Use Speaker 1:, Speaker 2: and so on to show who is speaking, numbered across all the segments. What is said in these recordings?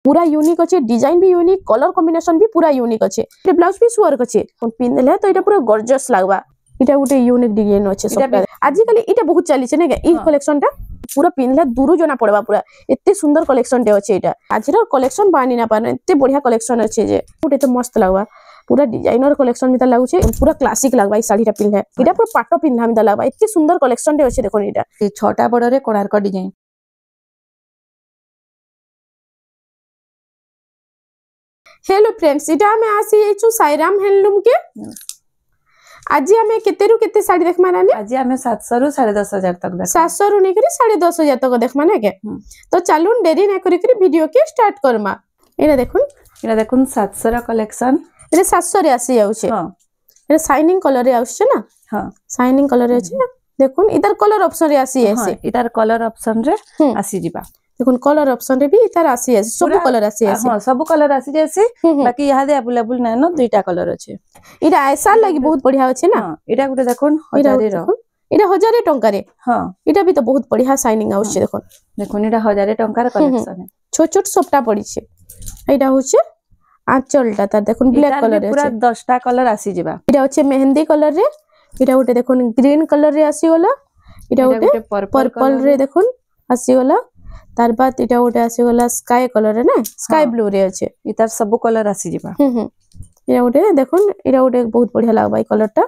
Speaker 1: पूरा यूनिक अच्छे, डिजाइन भी यूनिक, कलर कॉम्बिनेशन भी पूरा यूनिक अच्छे। ये ब्लाउज पीस वर्क अच्छे, पिंधले तो ये पूरा गॉर्जियस लागबा। इटा गोटे यूनिक डिजाइन अच्छे सब। आजिकल इटा बहुत चली छे ने ई कलेक्शन टा पूरा पिंधले दूर जना पड़वा पूरा एते सुंदर कलेक्शन टे अच्छे। इटा आजिर कलेक्शन बानी ना पाने एते बढ़िया कलेक्शन अच्छे जे गोटे तो मस्त लागबा। पूरा डिजाइनर कलेक्शन मिता लागुचे, पूरा क्लासिक लागबा। ई साड़ी टा पिंधले इटा पूरा पाटो पिंधला मिता लागबा। एते सुंदर कलेक्शन टे अच्छे। देखो इटा
Speaker 2: ये छोटा बड़ रे कोणार्क डिजाइन।
Speaker 1: हेलो फ्रेंड्स, इटा हमें आसी एचु साईराम हैंडलूम के। आज हमें केते रु केते साड़ी देखमा नानी?
Speaker 2: आज हमें 700 रु 10,500 तक देख।
Speaker 1: 700 रु नेकरी 10,500 तक देखमा ना के। तो चलून देरी ना करी करी वीडियो के स्टार्ट करमा। एना देखुन
Speaker 2: 700 रा कलेक्शन।
Speaker 1: एने 700 रे आसी जाउछे। हां एने शाइनिंग कलर रे आउछे ना। हां शाइनिंग कलर रे अछि। देखुन इधर कलर ऑप्शन रे आसी एसे।
Speaker 2: इधर कलर ऑप्शन रे आसी जिबा।
Speaker 1: देखुन कलर ऑप्शन रे भी इधर आसी एसे, सब कलर आसी एसे।
Speaker 2: हां सब कलर आसी जैसे, बाकी यहा दे अवेलेबल नै न दुईटा कलर अछि।
Speaker 1: इरा ऐसा लागि बहुत बढ़िया अछि ना।
Speaker 2: इरा गुटे देखुन 1000 रो।
Speaker 1: इरा 1000 टंका रे। हां इटा भी तो बहुत बढ़िया शाइनिंग आउछे। देखुन
Speaker 2: देखुन इरा 1000 टंका रे कलेक्शन है।
Speaker 1: छोट छोट सबटा पड़ी छे। एटा होछे आंचलटा तार। देखुन ब्लैक कलर रे
Speaker 2: पूरा 10टा कलर आसी जिबा।
Speaker 1: इटा होछे मेहंदी कलर रे। इटा गोटे देखुन ग्रीन कलर रे आसी गला। इटा गोटे पर्पल रे देखुन आसी गला। तार बाद इटा गोटे आसी गला स्काई कलर रे ना, स्काई ब्लू रे अछि।
Speaker 2: इतार सब कलर आसी जिबा।
Speaker 1: इरा गोटे देखुन, इरा गोटे बहुत बढ़िया लागबा ई कलर टा।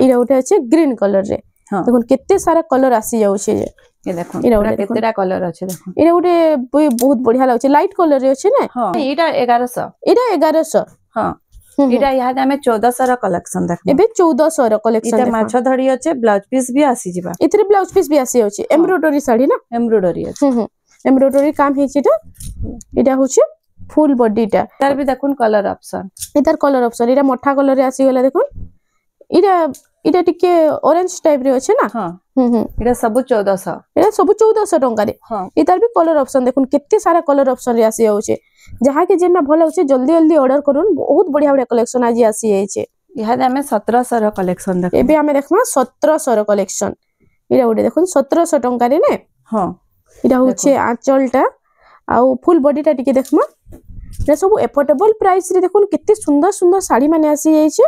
Speaker 1: इरा गोटे अछि ग्रीन कलर रे। देखुन केते सारा कलर आसी जाउ छे।
Speaker 2: ये देखुन इरा केतेरा कलर अछि। देखुन
Speaker 1: इरा गोटे बहुत बढ़िया लागछ, लाइट कलर रे अछि ना।
Speaker 2: हां इटा 1100।
Speaker 1: इरा 1100। हां
Speaker 2: इटा यहा हमें 1400 रा कलेक्शन देख।
Speaker 1: एबे 1400 रा कलेक्शन।
Speaker 2: इटा माछो धड़ी अछि, ब्लाउज पीस भी आसी जिबा।
Speaker 1: इतरे ब्लाउज पीस भी आसी अछि। एम्ब्रॉयडरी साड़ी ना,
Speaker 2: एम्ब्रॉयडरी अछि।
Speaker 1: एम्ब्रॉयडरी काम हेचिटा। इटा होछि फुल बॉडी टा।
Speaker 2: तार भी देखुन कलर ऑप्शन।
Speaker 1: इधर कलर ऑप्शन इरा मोठा कलर रे आसी गला। देखुन इरा टिके ऑरेंज टाइप रे अछि ना। हां
Speaker 2: इरा सब 1400।
Speaker 1: इरा सब 1400 टंका रे। हां इधर भी कलर ऑप्शन देखुन केते सारा कलर ऑप्शन रे आसी जाउछे। जहा के जेना भलो होछे जल्दी जल्दी ऑर्डर करून। बहुत बढ़िया बढ़िया कलेक्शन आज आसी जाइछे।
Speaker 2: इहा हमें 1700 रा कलेक्शन देख।
Speaker 1: एबे हमें देखमा 1700 रा कलेक्शन। इरा ओडे देखुन 1700 टंका रे ने। हां इरा होछे आंचलटा आउ फुल बॉडी टा टिके देखमा। ये सब एफोर्डेबल प्राइस रे। देखुन केते सुंदर सुंदर साड़ी माने आसी जाइछे।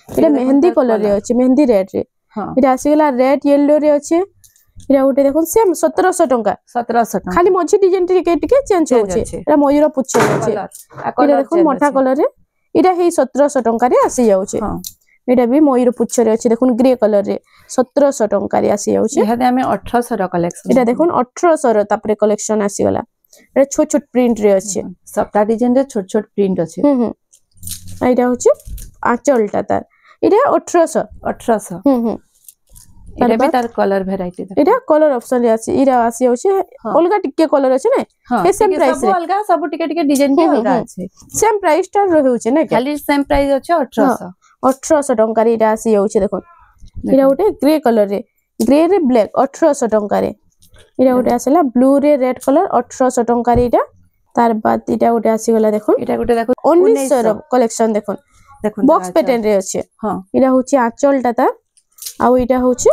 Speaker 1: इरा मेहंदी कलर रे अछि, मेहंदी रेड रे। इरा आसी गला रेड येलो रे अछि। इरा ओटे देखुन सेम 1700 टंका।
Speaker 2: 1700 टंका
Speaker 1: खाली मझी डिजाइन टिके चेंज होछे। इरा मयूर पुच्छ अछि। इरा देखुन मोठा कलर रे। इरा हे 1700 टंका रे आसी जाउछे। हां इटा भी मयूर पुच्छ रे अछि। देखुन ग्रे कलर रे 1700 टंका रे आसी जाउछे।
Speaker 2: इहा हमें 1800 रा कलेक्शन।
Speaker 1: इटा देखुन 1800 रा तापरे कलेक्शन आसी गला। इटा छोट छोट प्रिंट रे अछि।
Speaker 2: सबटा डिजाइन रे छोट छोट प्रिंट अछि।
Speaker 1: इटा होछि आंचलटा तार। इटा 1800।
Speaker 2: इटा भी तार कलर वैरायटी देख।
Speaker 1: इटा कलर ऑप्शन रे अछि। इरा आसी होछि अलगा टिके कलर अछि ना। ए सेम प्राइस रे।
Speaker 2: सब अलगा सब टिके टिके डिजाइन भी अलगा अछि।
Speaker 1: सेम प्राइस टा रहउछि ना।
Speaker 2: खाली सेम प्राइस अछि 1800।
Speaker 1: 1800 टंका रे इटा आसी जाउछि। देखो इरा गोटे ग्रे कलर रे, ग्रे रे ब्लैक 1800 टंका रे। इरा गोटे आसीला ब्लू रे रेड कलर 1800 टंका रे। इटा तार बाद इटा गोटे आसी गला। देखो
Speaker 2: इटा गोटे देखो
Speaker 1: 1900 रो कलेक्शन। देखो देखो बॉक्स पैटर्न रे अछि। हां इरा होछि आंचलटा ता आउ इटा होछि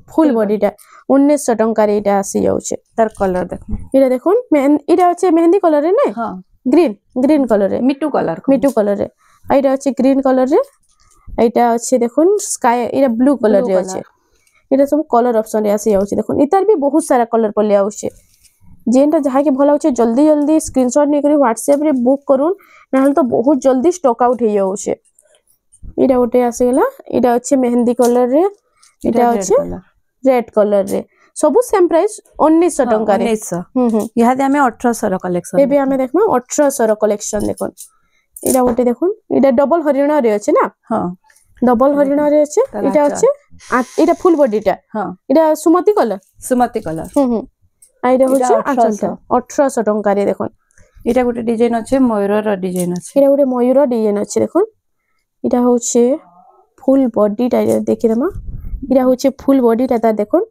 Speaker 1: फुल बॉडी टा 1900 टंका रे इटा आसी जाउछे।
Speaker 2: तार कलर देखो
Speaker 1: इरा देखुन इरा अछि मेहंदी कलर रे ने। हां ग्रीन कलर रे, मिटू कलर रे। इरा अछि ग्रीन कलर रे। इटा अछि देखुन स्काई इरा ब्लू कलर रे अछि। इरा सब कलर ऑप्शन रे आसी जाउछे। देखुन इतार भी बहुत सारा कलर पले आउछे। जेनटा जहा के भलो होछे जल्दी जल्दी स्क्रीनशॉट ने करी WhatsApp रे बुक करून, नहल तो बहुत जल्दी स्टॉक आउट हे जाउछे। इरा ओटे आसी गला। इरा अछि मेहंदी कलर रे। इटा अछि रेड कलर रे। सब सेम प्राइस 1900 टंका रे।
Speaker 2: 1900। यहा दे हमें 1800 रा कलेक्शन।
Speaker 1: एबे हमें देखमा 1800 रा कलेक्शन। देखुन इरा ओटे देखुन इटा डबल हरिणा रे अछि ना। हां डबल हरिणा रे अछि। इटा अछि इटा फुल बॉडी टा। हां इटा सुमति कलर। आइरा होछि आंचलटा 1800 टंका रे। देखुन
Speaker 2: इटा गोटे डिजाइन अछि, मयूर रा डिजाइन अछि।
Speaker 1: इटा गोटे मयूर डिजाइन अछि। देखुन इटा होछि फुल बॉडी टा देखि दमा। इरा होछि फुल बॉडी टा ता देखुन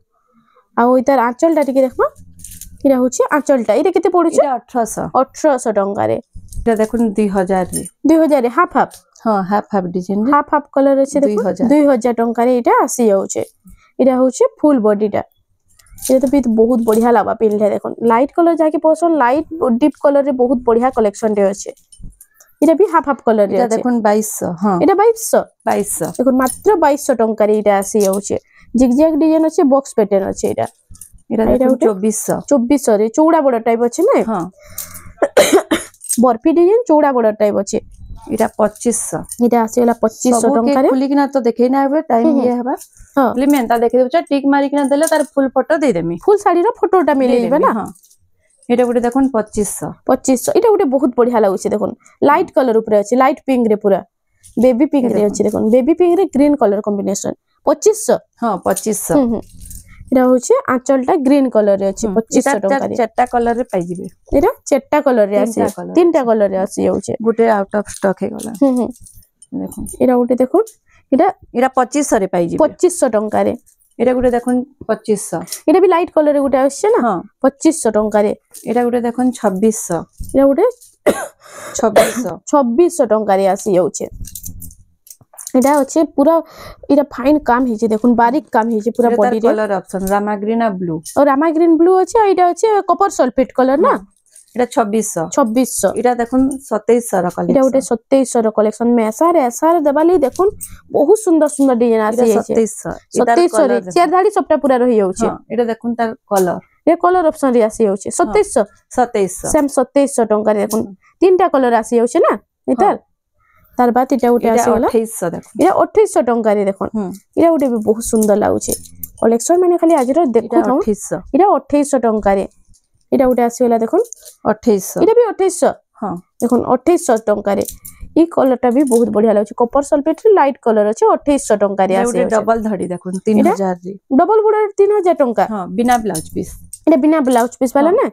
Speaker 1: आउ इतार आंचलटा टिके देखमा। इरा होछि आंचलटा। इटा केते पडुछि?
Speaker 2: इटा
Speaker 1: 1800 टंका रे।
Speaker 2: इटा देखुन 2000 रे।
Speaker 1: 2000 रे हाफ हाफ।
Speaker 2: हां हाफ हाफ डिजाइन रे।
Speaker 1: हाफ हाफ कलर अछि। देखुन 2000 टंका रे इटा आसी जाउछे। इरा होछि फुल बॉडी टा। ये तो भी बहुत बढ़िया लागबा पिनले देखन लाइट कलर जाके पसंद लाइट डीप कलर रे बहुत बढ़िया कलेक्शन रे अछि इटा भी हाफ हाफ कलर रे अछि
Speaker 2: देखन 2200 हां
Speaker 1: इटा 2200 देखन मात्र 2200 टंका रे इटा आसी जाउछे जिगजैग डिजाइन अछि बॉक्स पैटर्न अछि इटा
Speaker 2: देखन 2400
Speaker 1: रे चौड़ा बड़ टाइप अछि नै
Speaker 2: हां
Speaker 1: बर्फी डिजाइन चौड़ा बड़ टाइप अछि
Speaker 2: इटा 2500
Speaker 1: इटा आसी वाला 2500 टंका रे
Speaker 2: खुली किना तो देखै ना हेबे टाइम ये हेबा हां खाली मेंता देखै देबो टिक मारी किना देले तार फुल फोटो दे देमी
Speaker 1: फुल साड़ी रो फोटोटा मिलेइबे ना
Speaker 2: हां एटा गुटे देखन 2500
Speaker 1: इटा गुटे बहुत बढ़िया लागुछि देखन लाइट कलर ऊपर अछि लाइट पिंक रे पूरा बेबी पिंक रे अछि देखन बेबी पिंक रे ग्रीन कलर कॉम्बिनेशन 2500
Speaker 2: हां 2500
Speaker 1: इटा होछि आंचलटा ग्रीन कलर रे अछि 2500 टंका रे
Speaker 2: चारटा कलर रे पाइ जिबे
Speaker 1: इटा चारटा कलर रे अछि तीनटा कलर रे आसी जाउछे
Speaker 2: गुटे आउट ऑफ स्टॉक हे गला देखो
Speaker 1: इटा गुटे देखो इटा
Speaker 2: 2500 रे पाइ जिबे
Speaker 1: 2500 टंका रे
Speaker 2: इटा गुटे देखन 2500
Speaker 1: इटा भी लाइट कलर रे गुटे आछे ना
Speaker 2: हां
Speaker 1: 2500 टंका रे
Speaker 2: इटा गुटे देखन 2600
Speaker 1: इटा गुटे
Speaker 2: 2600
Speaker 1: टंका रे आसी जाउछे इटा अछि पूरा इटा फाइन काम हिजे देखुन बारीक काम हिजे पूरा बॉडी रे
Speaker 2: कलर ऑप्शन रामा ग्रीन आ ब्लू
Speaker 1: और रामा ग्रीन ब्लू अछि इटा अछि कॉपर सल्फेट कलर ना
Speaker 2: इटा 2600 इटा देखुन 2700 रा कलेक्शन
Speaker 1: इटा उटे 2700 रा कलेक्शन में एसार देबाली देखुन बहुत सुंदर सुंदर डिजाइन आसी जाय 2700 रे चार धाड़ी सबटा पूरा रहि जाउछे
Speaker 2: हां इटा देखुन तार कलर
Speaker 1: ये कलर ऑप्शन रे आसी जाउछे 2700 सेम 2700 टंका रे देखुन तीनटा कलर आसी जाउछे ना इतार तार बाद इटा उटे आसी वाला
Speaker 2: 2800 देखुन
Speaker 1: इटा 2800 टंका रे देखुन इटा उटे भी बहुत सुंदर लागुछे कलेक्शन माने खाली आज रो देखु था इटा 2800 टंका रे इटा उटे आसी वाला देखुन
Speaker 2: 2800
Speaker 1: इटा भी 2800 हां देखुन 2800 टंका रे ई कलरटा भी बहुत बढ़िया लागुछे कॉपर सल्फेट रे लाइट कलर अछि 2800 टंका रे आसी
Speaker 2: डबल धड़ी देखुन 3000 रे
Speaker 1: डबल बॉर्डर 3000 टंका
Speaker 2: हां बिना ब्लाउज पीस
Speaker 1: इटा बिना ब्लाउज पीस वाला ना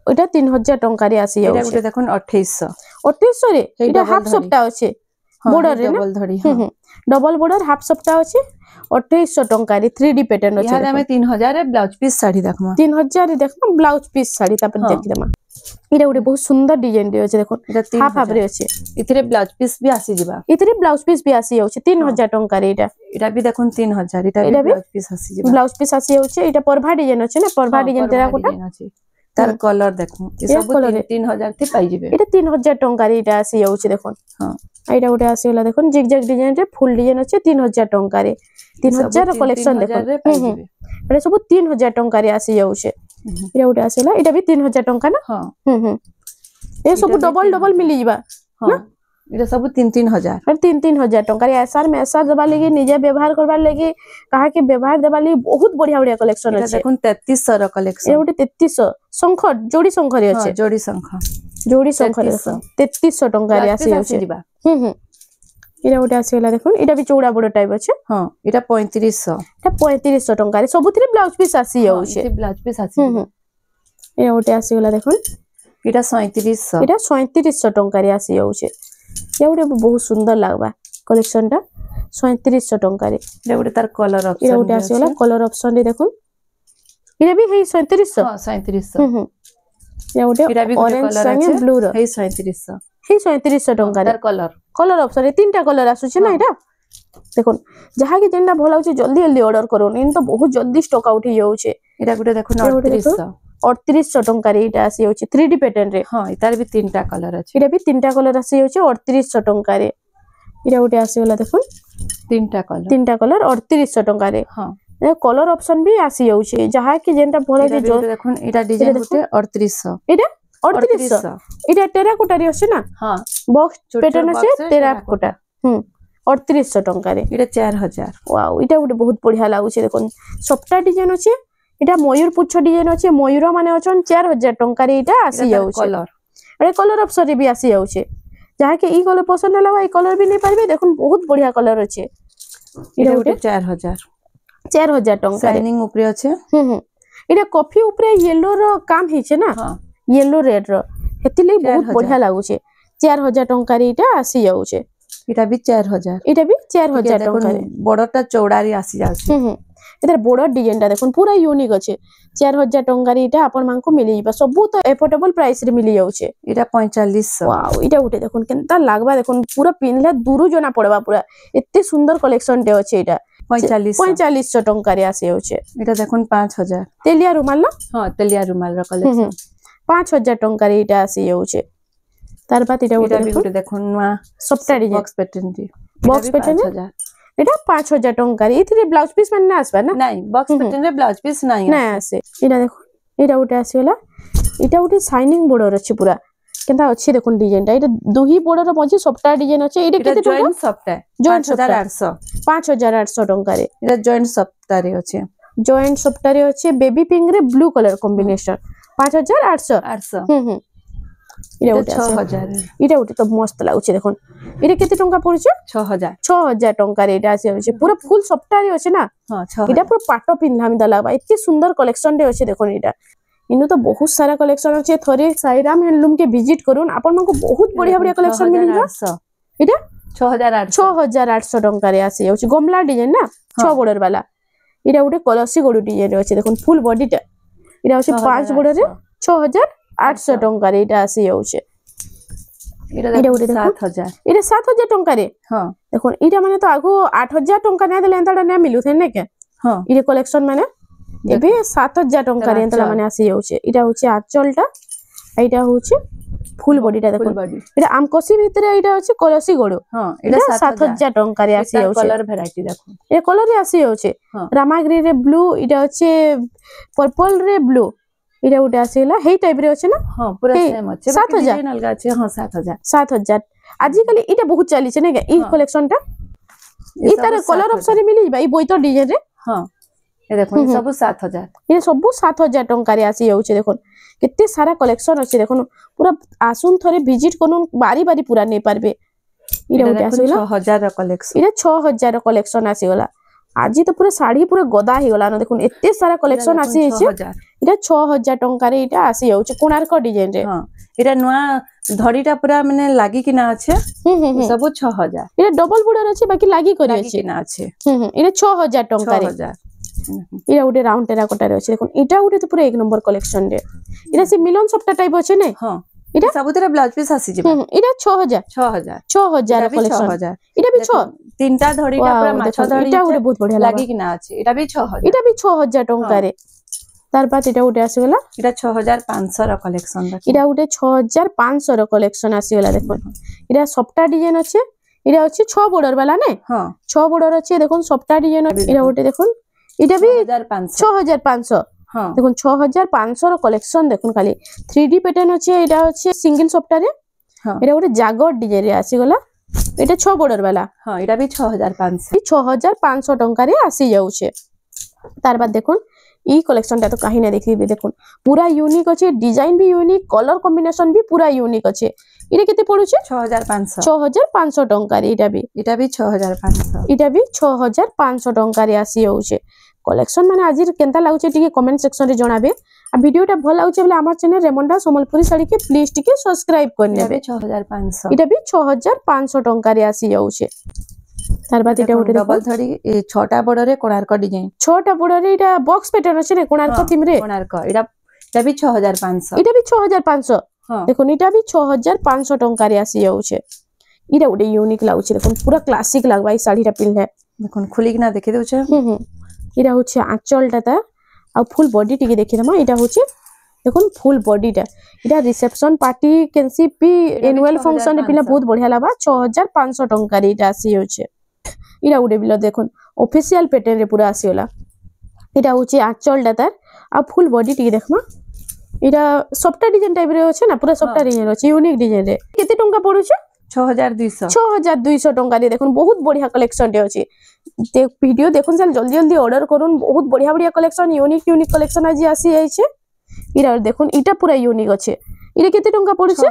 Speaker 1: ओटा 3000 टंका रे आसी जाउछे
Speaker 2: इटा गुटे देखुन
Speaker 1: 2800 रे इटा हाफ सप्ता अछि बॉर्डर रे
Speaker 2: डबल धड़ी हां
Speaker 1: डबल बॉर्डर हाफ सप्ता अछि 2800 टंका रे 3D पैटर्न अछि
Speaker 2: इहा हमें 3000 रे ब्लाउज पीस साड़ी देखमा
Speaker 1: 3000 रे देखमा ब्लाउज पीस साड़ी तापर देख देमा इटा गुटे बहुत सुंदर डिजाइन रे अछि देखो हाफ हाफ रे अछि
Speaker 2: इथरे ब्लाउज पीस भी आसी जिबा
Speaker 1: इथरे ब्लाउज पीस भी आसी जाउछे 3000 टंका रे
Speaker 2: इटा भी देखुन 3000 इटा भी ब्लाउज पीस आसी जिबा
Speaker 1: ब्लाउज पीस आसी जाउछे इटा परभा डिजाइन अछि ना परभा डिजाइन तेरा कोटा
Speaker 2: तार कलर देखो ये सब 3000 थे पाइ जिबे
Speaker 1: इटा 3000 टंका रे इटा आसी जाउछे देखो
Speaker 2: हां
Speaker 1: एटा गुटे आसी वाला देखो जिगजैग डिजाइन रे फुल डिजाइन अछि 3000 टंका रे 3000 कलेक्शन देखो एटा सब 3000 टंका रे आसी जाउछे एटा गुटे आसीला एटा भी 3000 टंका ना
Speaker 2: हां
Speaker 1: ए सब डबल डबल मिली जिबा
Speaker 2: हां इटा सब 3000
Speaker 1: और 3000 टंका रे एसआर में एसआर देबा लगी निजे व्यवहार करबा लगी कहा के व्यवहार देबा लगी बहुत बढ़िया बढ़िया कलेक्शन अछि
Speaker 2: देखुन 3300 रा कलेक्शन
Speaker 1: ए गुटे 3300 शंख जोड़ी शंख रे अछि
Speaker 2: जोड़ी शंख
Speaker 1: 3300 टंका रे आसी जाउछे इटा गुटे आसीला देखुन इटा भी चौड़ा बड़ टाइप अछि
Speaker 2: हां इटा 3500
Speaker 1: टंका रे सबुथिरे ब्लाउज पीस आसी जाउछे
Speaker 2: इटा ब्लाउज पीस आसी
Speaker 1: इटा गुटे आसीला देखुन
Speaker 2: इटा 3700
Speaker 1: इटा 3700 टंका रे आसी जाउछे या गुटे बहुत सुंदर लागबा कलेक्शन टा 3700 टंका रे
Speaker 2: इटा गुटे तार कलर ऑप्शन
Speaker 1: इटा गुटे आसीला कलर ऑप्शन रे देखुन इटा भी हे 3700
Speaker 2: हां 3700
Speaker 1: या गुटे ऑरेंज संगे ब्लू रो
Speaker 2: हे 3700
Speaker 1: हे 3700 टंका रे कलर ऑप्शन रे तीनटा कलर आसुछे ना इटा देखुन जहा के जेंडा भला होचे जल्दी जल्दी ऑर्डर करो इन तो बहुत जल्दी स्टॉक आउट ही जाउछे
Speaker 2: इटा गुटे देखुन
Speaker 1: 3800 टंका रे इटा आसी जाउछे 3D पैटर्न रे
Speaker 2: हां इतार भी तीनटा कलर अछि
Speaker 1: इटा भी तीनटा कलर आसी जाउछे 3800 टंका रे इटा गुटे आसी वाला देखुन
Speaker 2: तीनटा
Speaker 1: कलर 3800 टंका रे
Speaker 2: हां
Speaker 1: ए कलर ऑप्शन भी आसी जाउछे जहा के जेंटा भला जे
Speaker 2: देखुन इटा डिजाइन गुटे 3800
Speaker 1: इटा 3800 इटा टेराकोटा रे अछि ना
Speaker 2: हां
Speaker 1: बॉक्स पैटर्न अछि टेराकोटा 3800 टंका रे
Speaker 2: इटा 4000
Speaker 1: वाओ इटा गुटे बहुत बढ़िया लागुछे देखुन सबटा डिजाइन अछि इटा मयूर पुच्छ डिजाइन अछि मयूर माने अछन 4000 टंका रे इटा आसी जाउछे
Speaker 2: कलर
Speaker 1: अरे कलर ऑप्शन रे भी आसी जाउछे जहा के ई कलर पसंद होला ई कलर भी नै पारबे देखुन बहुत बढ़िया कलर अछि
Speaker 2: इटा गुटे 4000
Speaker 1: टंका
Speaker 2: शाइनिंग ऊपर अछि
Speaker 1: इटा कॉफी ऊपर येलो रो काम हिचे ना
Speaker 2: हां
Speaker 1: येलो रेड रो हेतिले बहुत बढ़िया लागुछे 4000 टंका रे इटा आसी जाउछे
Speaker 2: इटा भी 4000
Speaker 1: टंका रे
Speaker 2: बड़टा चौड़ारी आसी जाउछे
Speaker 1: इधर बॉर्डर डिजाइन टा देखुन पूरा यूनिक अछि 4000 टंका रे इटा आपन मान को मिली जिबा सब तो एफोर्डेबल प्राइस रे मिली जाउछे
Speaker 2: इटा 4500
Speaker 1: वाओ इटा उठे देखुन केनता लागबा देखुन पूरा पिनले दूरु जना पड़बा पूरा एत्ते सुंदर कलेक्शन टे अछि इटा
Speaker 2: 4500
Speaker 1: ଟଙ୍କାରେ ଆସି ଯାଉଛି।
Speaker 2: এটা দেখুন 5000
Speaker 1: ତେଲିଆ ରୁମାଲ ନା
Speaker 2: হ্যাঁ তেলিয়া রুমাল র কলেকশন
Speaker 1: 5000 ଟଙ୍କାରେ ଏଇଟା ଆସି ଯାଉଛି। ତାର ବାଦ ଏଇଟା
Speaker 2: এটা ବି ଗୋଟେ ଦେଖୁন ନୂଆ
Speaker 1: ସପ୍ତା ଡିଜାଇନ
Speaker 2: ବକ୍ସ ପ୍ୟାଟର୍ନ ଟି
Speaker 1: ବକ୍ସ ପ୍ୟାଟର୍ନ এটা 5000 ଟଙ୍କାରେ ଏଥିରେ ବ୍ଲାଉଜ ପିସ୍ ମାନେ ଆସିବା ନା
Speaker 2: ନାଇଁ ବକ୍ସ ପ୍ୟାଟର୍ନ ରେ ବ୍ଲାଉଜ ପିସ୍ ନାଇଁ
Speaker 1: ଆସେ। ଏଇଟା ଦେଖୁন ଏଇଟା ଗୋଟେ ଆସିଗଲା। ଏଇଟା ଗୋଟେ ସାଇନିଂ border ଅଛି ପୁରା କେନ୍ତା ଅଛି ଦେଖୁন ଡିଜାଇନଟା। ଏଇଟା ଦୁହି border ମଝି ସପ୍ତା ଡିଜାଇନ ଅଛି। ଏଇଟା କେତେ ଟଙ୍କା
Speaker 2: ଜଏଣ୍ଟ ସପ୍ତା
Speaker 1: ଜଏଣ୍ଟ
Speaker 2: 5800
Speaker 1: 5800 ଟଙ୍କାରେ
Speaker 2: ଏଟା ଜଏଣ୍ଟ ସପ୍ତା ରେ ଅଛି।
Speaker 1: ଜଏଣ୍ଟ ସପ୍ତାରେ ଅଛି ବେବି ପିଙ୍କ ରେ ବ୍ଲୁ କଲର କମ୍ବିନେସନ 5800 ଏଇଟା ଗୋଟେ
Speaker 2: 6000
Speaker 1: ଏଇଟା ଗୋଟେ ତ ମସ୍ତ ଲାଗୁଛି ଦେଖୁନ। ଏଇଟା କେତେ ଟଙ୍କା ପଡୁଛି 6000 ଟଙ୍କାରେ ଏଇଟା ଆସି ଯାଉଛି। ପୁରା ଫୁଲ ସପ୍ତାରେ ଅଛି ନା ଏଇଟା ପୁରା ପାଟ ପିନ୍ଧା ମିନ୍ଧା ଲାଗବା ଏତେ ସୁନ୍ଦର କଲେକ୍ସନ ଟେ ଅଛି ଦେଖୁନ। ଏଇଟା इनु तो बहुत सारा कलेक्शन अच्छे थरे साईराम हैंडलूम के विजिट करूँ आपण को बहुत बढ़िया बढ़िया कलेक्शन मिलबा। इटा 6800 टंका रे आसी जाउची गमला डिजाइन ना 6 बॉर्डर वाला। इटा उठे कलसी गोडू डिजाइन रे अछि देखुन फुल बॉडी टा इटा अछि 5 बॉर्डर रे 6800 टंका रे इटा आसी जाउची। इटा उठे 7000 इटा 7000 टंका रे हां देखुन इटा माने तो आगो 8000 टंका नै देले एंताडा नै मिलु थे नै के हां इरे कलेक्शन माने एबे 7000 टंका रे एंतला माने आसी जाउचे। इटा होचे आंचलटा एटा होचे फुल बॉडीटा देखो इटा आमकोसी भितरे इटा होचे कलसी गोडो हां इटा 7000 टंका रे आसी जाउचे।
Speaker 2: कलर वैरायटी देखो
Speaker 1: ए कलर रे आसी जाउचे रामाग्री रे ब्लू इटा होचे पर्पल रे ब्लू इटा उटे आसीला हे टाइप रे होचे ना हां पूरा सेम होचे 7000
Speaker 2: अलगा छै हां
Speaker 1: 7000 आजि काली इटा बहुत चली छै नै के ई कलेक्शन टा ई तार कलर ऑप्शन मिली बा ई बोइतो डिजाइन रे हां
Speaker 2: ये देखो सब 7000
Speaker 1: ये सब 7000 टंका रे आसी जाउचे देखो केते सारा कलेक्शन अछि देखो पूरा आसुन थरे विजिट करूं बारी बारी पूरा नै पारबे। इरा उटे आसीला
Speaker 2: 6000 र कलेक्शन
Speaker 1: इरा 6000 र कलेक्शन आसी गला। आज तो पूरा साड़ी पूरा गदा हे गला न देखो एते सारा कलेक्शन आसी छै। इरा 6000 टंका रे इटा आसी जाउचे कोणार्क डिजाइन रे
Speaker 2: हां इरा नुआ धड़ीटा पूरा माने लागी कि ना আছে सब 6000
Speaker 1: इरा डबल बॉर्डर अछि बाकी लागी करी अछि
Speaker 2: ना আছে
Speaker 1: इरा 6000 टंका रे इरा उटे राउंड टेराकोटा रे अछि देखो इटा उटे तो पूरा एक नंबर कलेक्शन रे इरा से मिलन सप्ता टाइप अछि नै हां
Speaker 2: इटा सबुतरे ब्लाउज पीस आसी जेबा
Speaker 1: इरा 6000 कलेक्शन इटा भी 6
Speaker 2: तीनटा धड़ीटा पूरा माछ धड़ी
Speaker 1: इटा उटे बहुत बढ़िया
Speaker 2: लागी कि ना अछि इटा भी 6000
Speaker 1: इटा भी 6000 टंका रे। तार बाद इटा उटे आसी गला
Speaker 2: इटा 6500 र कलेक्शन
Speaker 1: इटा उटे 6500 र कलेक्शन आसी गला देखो इटा सप्ता डिजाइन अछि इटा अछि 6 बॉर्डर वाला नै हां 6 बॉर्डर अछि देखो सप्ता डिजाइन इटा उटे देखो इटा भी 6500 हां देखो 6500 र कलेक्शन देखो खाली 3D पैटर्न अछि इटा अछि सिंगल सप्ता रे हां इटा उटे जागर डिजाइन रे आसी गला इटा 6 बॉर्डर वाला हां
Speaker 2: इटा भी
Speaker 1: 6500 टंका रे आसी जाउछे। तार बाद देखो ई कलेक्शन ता तो कहीं ना देखिबे देखो पूरा यूनिक अछि डिजाइन भी यूनिक कलर कॉम्बिनेशन भी पूरा यूनिक अछि। इरे केते पडुछे 6500 टंका रे इटा भी
Speaker 2: 6500
Speaker 1: इटा भी 6500 टंका रे आसी जाउछे। कलेक्शन माने आज केनता लागुचे टिके कमेंट सेक्शन रे जणाबे आ वीडियोटा भल लागुचे बले हमर चैनल रेमंडा सम्बलपुरी साड़ी के प्लीज टिके सब्सक्राइब कर नेबे।
Speaker 2: 6500
Speaker 1: इटा भी 6500 टंका रे आसी जाउछे। तार बाद इटा उटे
Speaker 2: डबल धड़ी ए 6टा बॉर्डर रे कोणार्क डिजाइन
Speaker 1: 6टा बॉर्डर रे इटा बॉक्स पैटर्न अछि ने कोणार्क थीम रे
Speaker 2: कोणार्क इटा भी 6500
Speaker 1: इटा भी 6500 देखो इटा भी 6500 टंका रे आसी जाउछे। इटा उटे यूनिक लागुचे देखो पूरा क्लासिक लागबा ई साड़ीटा पिनले
Speaker 2: देखो खुली कि ना देखि देउछे
Speaker 1: इटा होचे आंचलटा ता आ फुल बॉडी टिके देखि दमा इटा होचे देखो फुल बॉडीटा इटा रिसेप्शन पार्टी कैंसी पी एनुअल फंक्शन रे पिला बहुत बढ़िया लागबा 6500 टंका रे इटा आसी होचे। इटा उडे बिलो देखो ऑफिशियल पैटर्न रे पूरा आसीला इटा होचे आंचलटा तार आ फुल बॉडी टिके देखमा इटा सफ्टा डिजाइन टाइप रे होचे ना पूरा सफ्टा डिजाइन होचे यूनिक डिजाइन रे केते टंका पडुचे 6200 टंका रे देखो बहुत बढ़िया कलेक्शन रे अछि। ते वीडियो देखुन चल जल्दी जल्दी ऑर्डर करूँ बहुत बढ़िया बढ़िया कलेक्शन यूनिक यूनिक कलेक्शन आज आसी जाइछे। इरा देखुन इटा पूरा यूनिक अछि इरे केते टंका पडुचे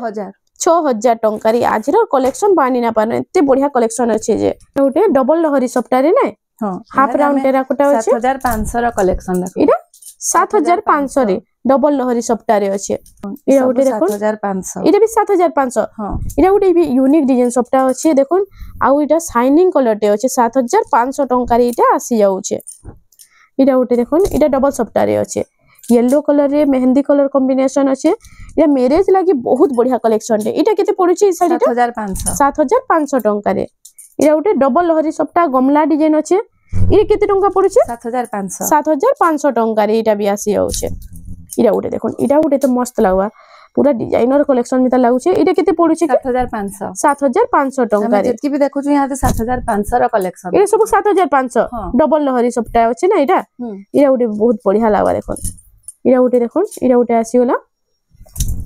Speaker 1: 6000 टंका रे आज रो कलेक्शन बानी ना पाने एते बढ़िया कलेक्शन अछि जे ओटे डबल लहरी सफ्टा रे नै हां हाफ राउंड टेराकोटा अछि
Speaker 2: 7500 रो कलेक्शन देखो
Speaker 1: इरा 7500 रे डबल लहरी सफ्टा रे अछि इरा ओटे देखो
Speaker 2: 7500
Speaker 1: इरा भी 7500 हां इरा ओटे भी यूनिक डिजाइन सफ्टा अछि देखो आउ इटा शाइनिंग कलर टे अछि 7500 टंका रे इटा आसी जाउछे। इरा ओटे देखो इटा डबल सफ्टा रे अछि येलो कलर रे मेहंदी कलर कॉम्बिनेशन अछि इरा मैरिज लागि बहुत बढ़िया कलेक्शन रे इटा केते पडुची साड़ी
Speaker 2: 7500
Speaker 1: टंका रे इरा ओटे डबल लहरी सफ्टा गमला डिजाइन अछि ये केते टंका पड़ुचे
Speaker 2: 7500
Speaker 1: 7500 टंका रे एटा भी आसी जाउचे इरा उठे देखो इरा उठे तो मस्त लागवा पूरा डिजाइनर कलेक्शन में लागुचे इरा केते पड़ुचे 7500 टंका रे
Speaker 2: जेतकी भी देखु छु यहाँ 7500 रो कलेक्शन
Speaker 1: ये सब 7500 डबल लहरी सबटा अछि ना इरा इरा उठे बहुत बढ़िया लागवा देखो इरा उठे आसी होला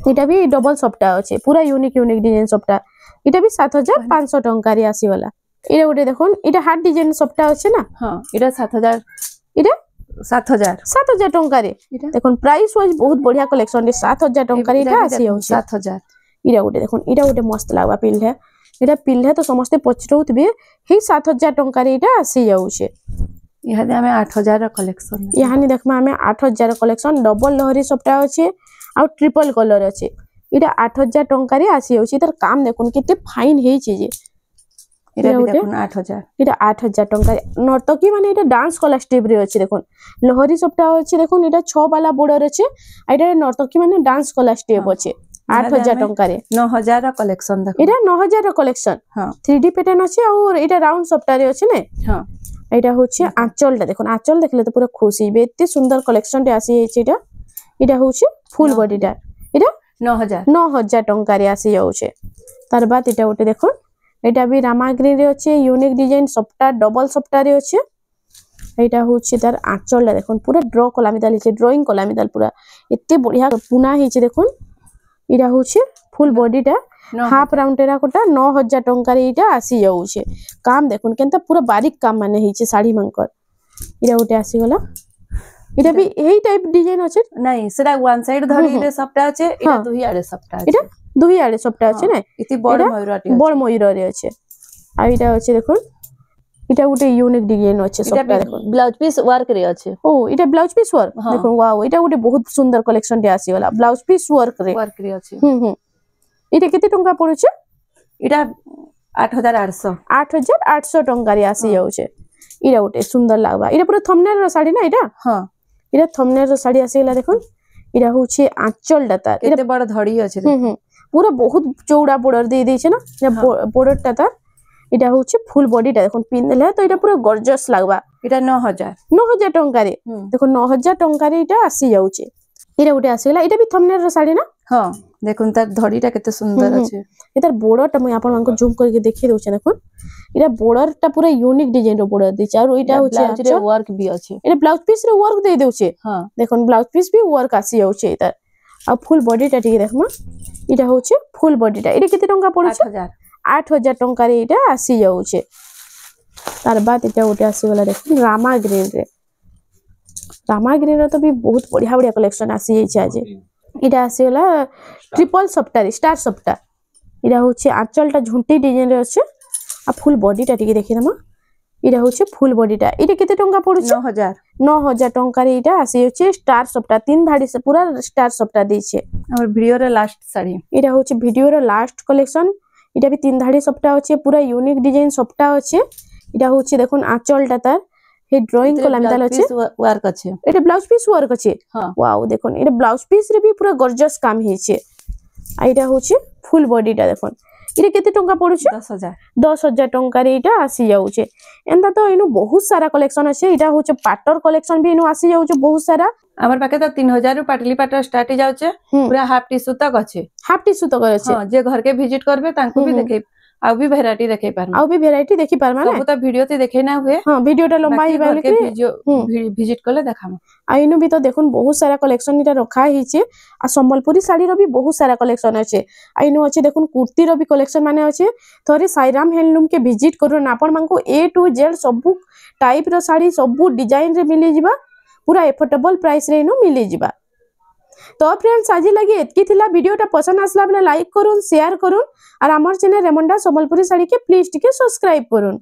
Speaker 1: इटा भी डबल सबटा अछि पूरा यूनिक डिजाइन सबटा इटा भी 7500 टंका रे आसी होला इरा उठे देखो इटा हार्ड डिजाइन सबटा अछि ना
Speaker 2: हां इरा 7000
Speaker 1: इरा
Speaker 2: 7000
Speaker 1: टंका रे देखो प्राइस वाइज बहुत बढ़िया कलेक्शन रे 7000 टंका रे इटा आसी हो
Speaker 2: 7000
Speaker 1: इरा उठे मस्त लागवा पिल्हे इटा पिल्हे तो समस्त पचरउतबे हे 7000 टंका रे इटा आसी जाउछे
Speaker 2: यहां हमें 8000 रो कलेक्शन
Speaker 1: यहां देखमा हमें 8000 कलेक्शन डबल लहरी सबटा अछि आ ट्रिपल कलर अछि इटा 8000 टंका रे आसी जाउछे तर काम देखुन केते फाइन हे छी जे
Speaker 2: इरा भी देखुन 8000
Speaker 1: इटा 8000 टंका नर्तकी माने इटा डांस कला स्टेप रे अछि देखुन लहरी सबटा अछि देखुन इटा 6 वाला बॉर्डर अछि इटा नर्तकी माने डांस कला स्टेप अछि 8000 टंका रे
Speaker 2: 9000 रो कलेक्शन देखो
Speaker 1: इटा 9000 रो कलेक्शन हां 3D पैटर्न अछि और इटा राउंड सबटा रे अछि ने
Speaker 2: हां
Speaker 1: इटा होछि आंचलटा देखुन आंचल देखले तो पूरा खुशी बे एते सुंदर कलेक्शन रे आसी अछि इटा होछि फुल बॉडीटा इटा 9000 टंका रे आसी जाउछे तार बाद इटा उठे देखो एटा भी रामा ग्रीन रे अछि यूनिक डिजाइन सबटा डबल सबटा रे अछि एटा होछि तार आंचलटा देखुन पूरा ड्रॉ कलामिदाल हिचे ड्राइंग कलामिदाल पूरा एते बढ़िया पुना हिचे देखुन इरा होछि फुल बॉडीटा हाफ राउंड टेरा कोटा 9000 टंका रे इटा आसी जाउछे काम देखुन केनता पूरा बारीक काम माने हिचे साड़ी मंकर इरा उठे आसी गला इटा भी एही टाइप डिजाइन अछि
Speaker 2: नहीं सेटा वन साइड धरी रे सबटा अछि इटा दुही आड़े सबटा अछि
Speaker 1: इटा दुही आड़े सबटा अछि ना
Speaker 2: इति बड़ मयूराटी
Speaker 1: बड़ मयूर रे अछि आ इटा अछि देखुन इटा उटे यूनिक डिजाइन अछि सबटा देखुन
Speaker 2: ब्लाउज पीस वर्क रे अछि
Speaker 1: ओ इटा ब्लाउज पीस वर्क देखुन वाओ इटा उटे बहुत सुंदर कलेक्शन रे आसी वाला ब्लाउज पीस वर्क रे
Speaker 2: अछि
Speaker 1: इटा केते टंका पड़ुचे
Speaker 2: इटा 8800
Speaker 1: टंका रे आसी जाउछे इरा उटे सुंदर लागबा इरा पूरा थंबनेल रो साड़ी ना इटा
Speaker 2: हां
Speaker 1: इरा थंबनेल रो साड़ी आसी गेला देखुन इरा होछि आंचल डाता
Speaker 2: केते बड़ धड़ी अछि
Speaker 1: पूरा बहुत चौड़ा बॉर्डर दे दै छै ना बॉर्डर टा इटा होछि फुल बॉडीटा देखुन पिनले तो इटा पूरा गॉर्जियस लागबा
Speaker 2: इटा 9000
Speaker 1: टंका रे देखो 9000 टंका रे इटा आसी जाउछे इरा उटे आसी गेला इटा भी थंबनेल रो साड़ी ना
Speaker 2: हां देखुन तार धड़ीटा केते सुंदर अछि
Speaker 1: एतार बॉर्डरटा मैं आपन मानको जूम करके देखि दोछे देखुन इटा बॉर्डरटा पूरा यूनिक डिजाइन रो बॉर्डर दै छै और इटा होछि
Speaker 2: ब्लाउज रे वर्क भी अछि
Speaker 1: इटा ब्लाउज पीस रे वर्क दे दोछे हां देखुन ब्लाउज पीस भी वर्क आसी जाउछे इतार आ फुल बॉडीटा टिके देखमा इटा होछि फुल बॉडीटा इटा केते टंका पड़ुछे 8000 टंका रे इटा आसी जाउछे तार बाद इटा उटे आसी गला देखुन रामा ग्रीन रो तो भी बहुत बढ़िया कलेक्शन आसी जाय छै आज इटा आसी गला ट्रिपल सप्टा रे स्टार सप्टा इटा होछि आंचलटा झुंटी डिजाइन रे अछि आ फुल बॉडीटा टिके देखि दमा इटा होछि फुल बॉडीटा इटा केते टंका पड़ुछे 9000 टंका रे इटा आसी होछि स्टार सप्टा तीन धाड़ी से पूरा स्टार सप्टा दै छै
Speaker 2: और वीडियो रे लास्ट साड़ी
Speaker 1: इटा होछि वीडियो रे लास्ट कलेक्शन इटा भी तीन धाड़ी सप्टा अछि पूरा यूनिक डिजाइन सप्टा अछि इटा होछि देखुन आंचलटा तार हे ड्राइंग कलामिदाल अछि
Speaker 2: वर्क अछि
Speaker 1: एटा ब्लाउज पीस वर्क अछि वाओ देखुन एटा ब्लाउज पीस रे भी पूरा गॉर्जियस काम हे छै आ इटा होछि फुल बॉडीटा देखुन इटा केते टंका पड़ुछे 10000 टंका रे इटा आसी जाउछे एंदा तो इनु बहुत सारा कलेक्शन अछि इटा होछि पाटर कलेक्शन भी इनु आसी जाउछे बहुत सारा
Speaker 2: हमर पाके तो 3000 रु पाटली पाटर स्टार्ट जाउछे पूरा हाफ टिश्यू तक अछि हां जे घर के विजिट करबे तांको भी देखे आ भी वैरायटी देखे पारम
Speaker 1: आ भी वैरायटी देखि पारमा
Speaker 2: सब तो वीडियो ते देखे ना हुए
Speaker 1: हां वीडियोटा लंबा ही बाले के
Speaker 2: विजिट करले देखाम
Speaker 1: आ इनु भी तो देखुन बहुत सारा कलेक्शन इटा रखा हिचे आ संबलपुरी साड़ी रो भी बहुत सारा कलेक्शन अछि आ इनु अछि देखुन कुर्ती रो भी कलेक्शन माने अछि थोरे साईराम हैंडलूम के विजिट करन आपन मानको ए टू जेड सब टाइप रो साड़ी सब डिजाइन रे मिली जिबा पूरा एफोर्डेबल प्राइस रे इनु मिली जिबा तो फ्रेंड्स आज लगे एतकी थिला वीडियोटा पसंद आसला बेले लाइक करूँ शेयर करूँ और आमर चैनल रेमंडा संबलपुरी साड़ी के प्लीज टिके सब्सक्राइब करूँ।